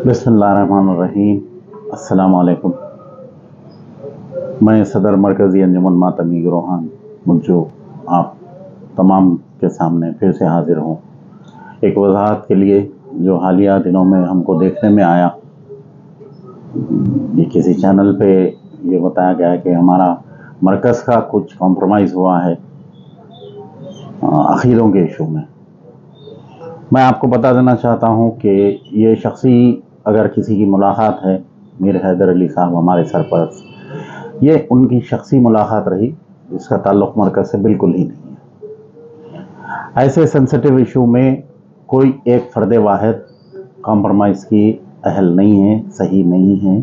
بسم اللہ الرحمن الرحیم۔ السلام علیکم۔ میں صدر مرکزی انجمن ماتمی گروہان منجو آپ تمام کے سامنے پھر سے حاضر ہوں ایک وضاحت کے لیے جو حالیہ دنوں میں ہم کو دیکھنے میں آیا۔ یہ کسی چینل پہ یہ بتایا گیا کہ ہمارا مرکز کا کچھ کمپرومائز ہوا ہے عقیدوں کے ایشو میں۔ میں آپ کو بتا دینا چاہتا ہوں کہ یہ شخصی اگر کسی کی ملاقات ہے میر حیدر علی صاحب ہمارے سرپرست، یہ ان کی شخصی ملاقات رہی، اس کا تعلق مرکز سے بالکل ہی نہیں ہے۔ ایسے سینسٹیو ایشو میں کوئی ایک فرد واحد کمپرومائز کی اہل نہیں ہے، صحیح نہیں ہے۔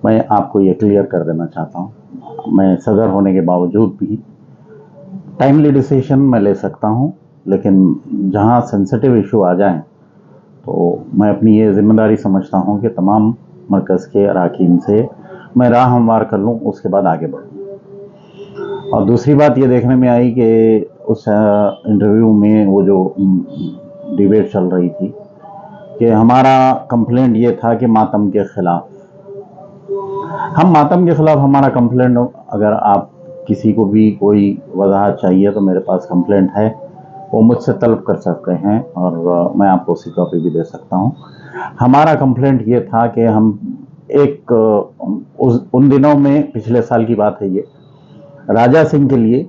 میں آپ کو یہ کلیئر کر دینا چاہتا ہوں۔ میں صدر ہونے کے باوجود بھی ٹائملی ڈیسیشن میں لے سکتا ہوں، لیکن جہاں سینسٹیو ایشو آ جائیں تو میں اپنی یہ ذمہ داری سمجھتا ہوں کہ تمام مرکز کے اراکین سے میں راہ ہموار کر لوں، اس کے بعد آگے بڑھوں۔ اور دوسری بات یہ دیکھنے میں آئی کہ اس انٹرویو میں وہ جو ڈیبیٹ چل رہی تھی کہ ہمارا کمپلینٹ یہ تھا کہ ماتم کے خلاف، ہم ماتم کے خلاف ہمارا کمپلینٹ، اگر آپ کسی کو بھی کوئی وضاحت چاہیے تو میرے پاس کمپلینٹ ہے، وہ مجھ سے طلب کر سکتے ہیں اور میں آپ کو اسی کاپی بھی دے سکتا ہوں۔ ہمارا کمپلینٹ یہ تھا کہ ہم ان دنوں میں، پچھلے سال کی بات ہے، یہ راجہ سنگھ کے لیے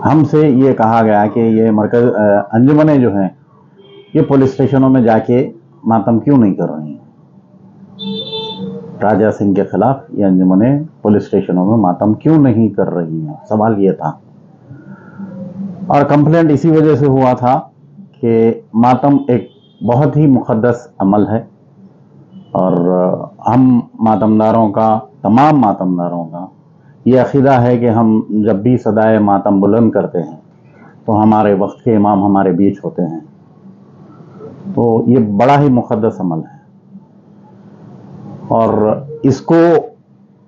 ہم سے یہ کہا گیا کہ یہ مرکز انجمنیں جو ہیں یہ پولیس اسٹیشنوں میں جا کے ماتم کیوں نہیں کر رہی ہیں۔ راجہ سنگھ کے خلاف یہ انجمنیں پولیس اسٹیشنوں میں ماتم کیوں نہیں کر رہی ہیں، سوال یہ تھا۔ اور کمپلینٹ اسی وجہ سے ہوا تھا کہ ماتم ایک بہت ہی مقدس عمل ہے، اور ہم ماتمداروں کا، تمام ماتمداروں کا یہ عقیدہ ہے کہ ہم جب بھی صدائے ماتم بلند کرتے ہیں تو ہمارے وقت کے امام ہمارے بیچ ہوتے ہیں، تو یہ بڑا ہی مقدس عمل ہے۔ اور اس کو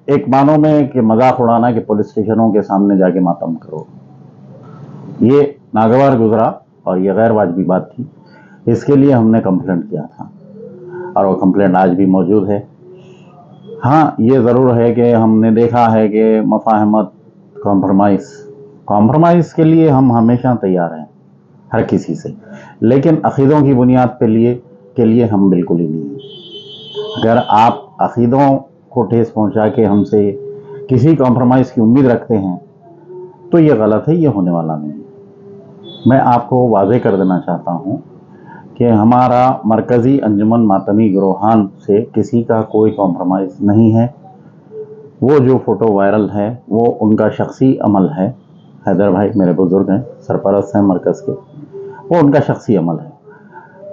ایک معنوں میں کہ مذاق اڑانا کہ پولیس اسٹیشنوں کے سامنے جا کے ماتم کرو، یہ ناگوار گزرا اور یہ غیر واجبی بات تھی۔ اس کے لیے ہم نے کمپلینٹ کیا تھا اور وہ کمپلینٹ آج بھی موجود ہے۔ ہاں، یہ ضرور ہے کہ ہم نے دیکھا ہے کہ مفاہمت، کمپرومائز کے لیے ہم ہمیشہ تیار ہیں ہر کسی سے، لیکن عقیدوں کی بنیاد کے لیے ہم بالکل ہی نہیں ہیں۔ اگر آپ عقیدوں کو ٹھیس پہنچا کے ہم سے کسی کمپرومائز کی امید رکھتے ہیں تو یہ غلط ہے، یہ ہونے والا نہیں ہے۔ میں آپ کو واضح کر دینا چاہتا ہوں کہ ہمارا مرکزی انجمن ماتمی گروہان سے کسی کا کوئی کمپرومائز نہیں ہے۔ وہ جو فوٹو وائرل ہے وہ ان کا شخصی عمل ہے۔ حیدر بھائی میرے بزرگ ہیں، سرپرست ہیں مرکز کے، وہ ان کا شخصی عمل ہے،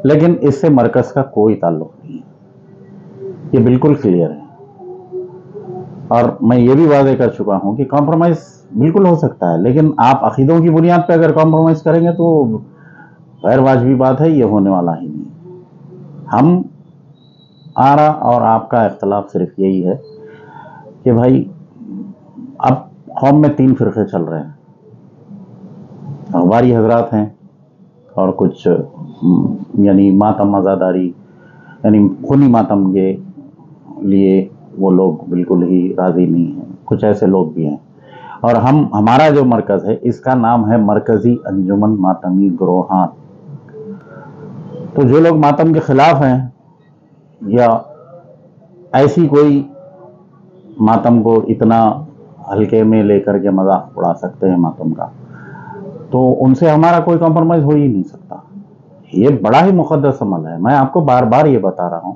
لیکن اس سے مرکز کا کوئی تعلق نہیں ہے، یہ بالکل کلیئر ہے۔ اور میں یہ بھی واضح کر چکا ہوں کہ کمپرومائز بالکل ہو سکتا ہے، لیکن آپ عقیدوں کی بنیاد پہ اگر کمپرومائز کریں گے تو غیر واجبی بات ہے، یہ ہونے والا ہی نہیں۔ ہم آرا اور آپ کا اختلاف صرف یہی ہے کہ بھائی اب قوم میں 3 فرقے چل رہے ہیں، اخباری حضرات ہیں اور کچھ یعنی ماتم عزاداری، یعنی خونی ماتم کے لیے وہ لوگ بالکل ہی راضی نہیں ہیں، کچھ ایسے لوگ بھی ہیں۔ اور ہمارا جو مرکز ہے اس کا نام ہے مرکزی انجمن ماتمی گروہان۔ تو جو لوگ ماتم کے خلاف ہیں یا ایسی کوئی ماتم کو اتنا ہلکے میں لے کر کے مذاق اڑا سکتے ہیں ماتم کا، تو ان سے ہمارا کوئی کمپرومائز ہو ہی نہیں سکتا۔ یہ بڑا ہی مقدس عمل ہے، میں آپ کو بار بار یہ بتا رہا ہوں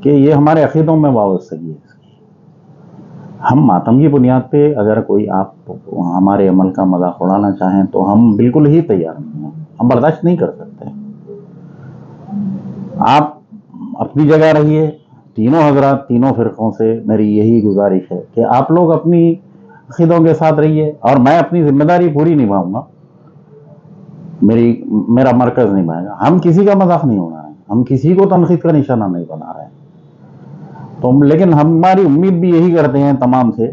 کہ یہ ہمارے عقیدوں میں وابستگی ہے۔ ہم ماتم کی بنیاد پہ اگر کوئی آپ ہمارے عمل کا مذاق اڑانا چاہیں تو ہم بالکل ہی تیار نہیں ہیں، ہم برداشت نہیں کر سکتے۔ آپ اپنی جگہ رہیے، تینوں حضرات، تینوں فرقوں سے میری یہی گزارش ہے کہ آپ لوگ اپنی عقیدوں کے ساتھ رہیے اور میں اپنی ذمہ داری پوری نبھاؤں گا، میرا مرکز نبھائے گا۔ ہم کسی کا مذاق نہیں اڑا رہے ہیں، ہم کسی کو تنقید کا نشانہ نہیں بنا رہے ہیں، تو لیکن ہماری امید بھی یہی کرتے ہیں تمام سے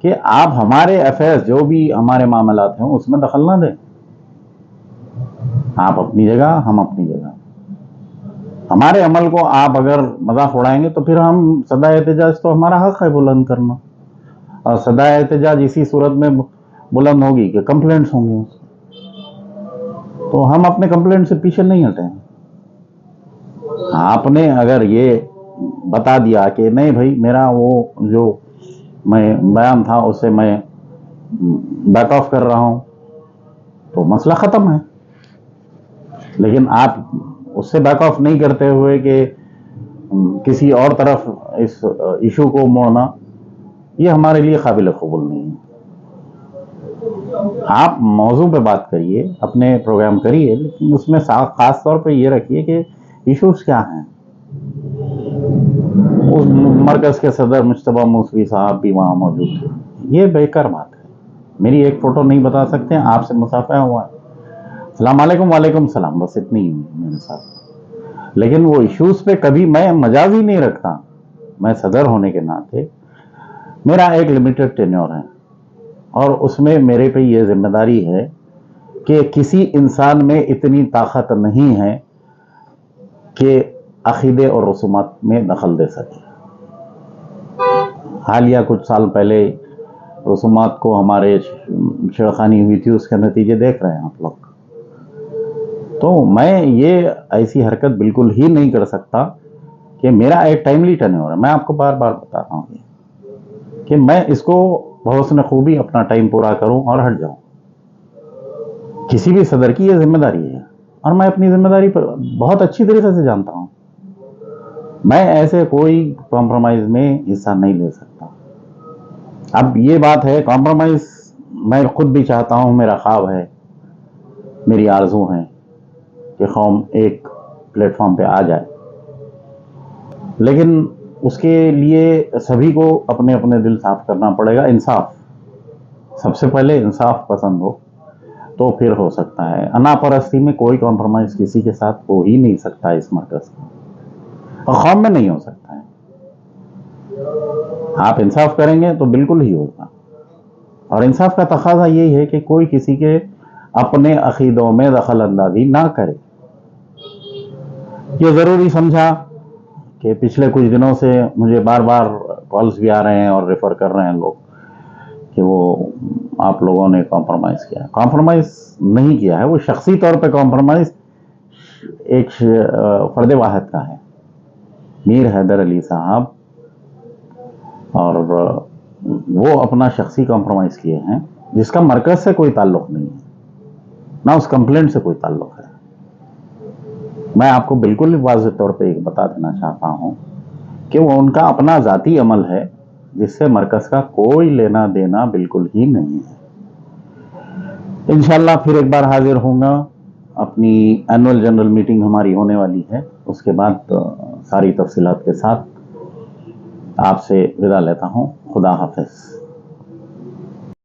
کہ آپ ہمارے افیئرز، جو بھی ہمارے معاملات ہیں اس میں دخل نہ دیں۔ آپ اپنی جگہ، ہم اپنی جگہ۔ ہمارے عمل کو آپ اگر مذاق اڑائیں گے تو پھر ہم صدا احتجاج تو ہمارا حق ہے بلند کرنا، اور صدا احتجاج اسی صورت میں بلند ہوگی کہ کمپلینٹس ہوں گے، تو ہم اپنے کمپلینٹ سے پیچھے نہیں ہٹیں۔ آپ نے اگر یہ بتا دیا کہ نہیں بھائی میرا وہ جو میں بیان تھا اس سے میں بیک آف کر رہا ہوں، تو مسئلہ ختم ہے۔ لیکن آپ اس سے بیک آف نہیں کرتے ہوئے کہ کسی اور طرف اس ایشو کو موڑنا، یہ ہمارے لیے قابل قبول نہیں ہے۔ آپ موضوع پہ بات کریے، اپنے پروگرام کریے، لیکن اس میں خاص طور پہ یہ رکھیے کہ ایشوز کیا ہیں۔ اس مرکز کے صدر مجتبیٰ موسوی صاحب بھی وہاں موجود تھے، یہ بیکار بات ہے۔ میری ایک فوٹو نہیں بتا سکتے ہیں، آپ سے مصافحہ ہوا ہے، السلام علیکم، وعلیکم السلام، بس اتنی ہی میرے ساتھ۔ لیکن وہ ایشوز پہ کبھی میں مجاز ہی نہیں رکھتا۔ میں صدر ہونے کے ناطے میرا ایک لمیٹڈ ٹینیور ہے، اور اس میں میرے پہ یہ ذمہ داری ہے کہ کسی انسان میں اتنی طاقت نہیں ہے کہ عقیدے اور رسومات میں دخل دے سکے۔ حالیہ کچھ سال پہلے رسومات کو ہمارے چھڑخانی ہوئی تھی، اس کے نتیجے دیکھ رہے ہیں آپ لوگ۔ تو میں یہ ایسی حرکت بالکل ہی نہیں کر سکتا کہ میرا ایک ٹائملی ٹینیور ہے۔ میں آپ کو بار بار بتا رہا ہوں کہ میں اس کو بحسن خوبی اپنا ٹائم پورا کروں اور ہٹ جاؤں۔ کسی بھی صدر کی یہ ذمہ داری ہے، اور میں اپنی ذمہ داری پر بہت اچھی طریقے سے جانتا ہوں۔ میں ایسے کوئی کمپرومائز میں حصہ نہیں لے سکتا۔ اب یہ بات ہے، کمپرومائز میں خود بھی چاہتا ہوں، میرا خواب ہے، میری آرزو ہے کہ قوم ایک پلیٹ فارم پہ آ جائے، لیکن اس کے لیے سبھی کو اپنے اپنے دل صاف کرنا پڑے گا۔ انصاف سب سے پہلے، انصاف پسند ہو تو پھر ہو سکتا ہے۔ انا پرستی میں کوئی کمپرومائز کسی کے ساتھ ہو ہی نہیں سکتا اس مرکز کا، اور قوم میں نہیں ہو سکتا ہے۔ آپ انصاف کریں گے تو بالکل ہی ہوگا، اور انصاف کا تقاضا یہی ہے کہ کوئی کسی کے اپنے عقیدوں میں دخل اندازی نہ کرے۔ یہ ضروری سمجھا کہ پچھلے کچھ دنوں سے مجھے بار بار کالز بھی آ رہے ہیں اور ریفر کر رہے ہیں لوگ کہ وہ آپ لوگوں نے کمپرومائز کیا ہے۔ کمپرومائز نہیں کیا ہے، وہ شخصی طور پہ کمپرومائز ایک فرد واحد کا ہے، میر حیدر علی صاحب، اور وہ اپنا شخصی کمپرومائز کیے ہیں، جس کا مرکز سے کوئی تعلق نہیں ہے، نہ اس کمپلینٹ سے کوئی تعلق ہے۔ میں آپ کو بالکل واضح طور پہ ایک بتا دینا چاہتا ہوں کہ وہ ان کا اپنا ذاتی عمل ہے، جس سے مرکز کا کوئی لینا دینا بالکل ہی نہیں ہے۔ انشاءاللہ پھر ایک بار حاضر ہوں گا، اپنی اینول جنرل میٹنگ ہماری ہونے والی ہے، اس کے بعد ساری تفصیلات کے ساتھ آپ سے ودا لیتا ہوں۔ خدا حافظ۔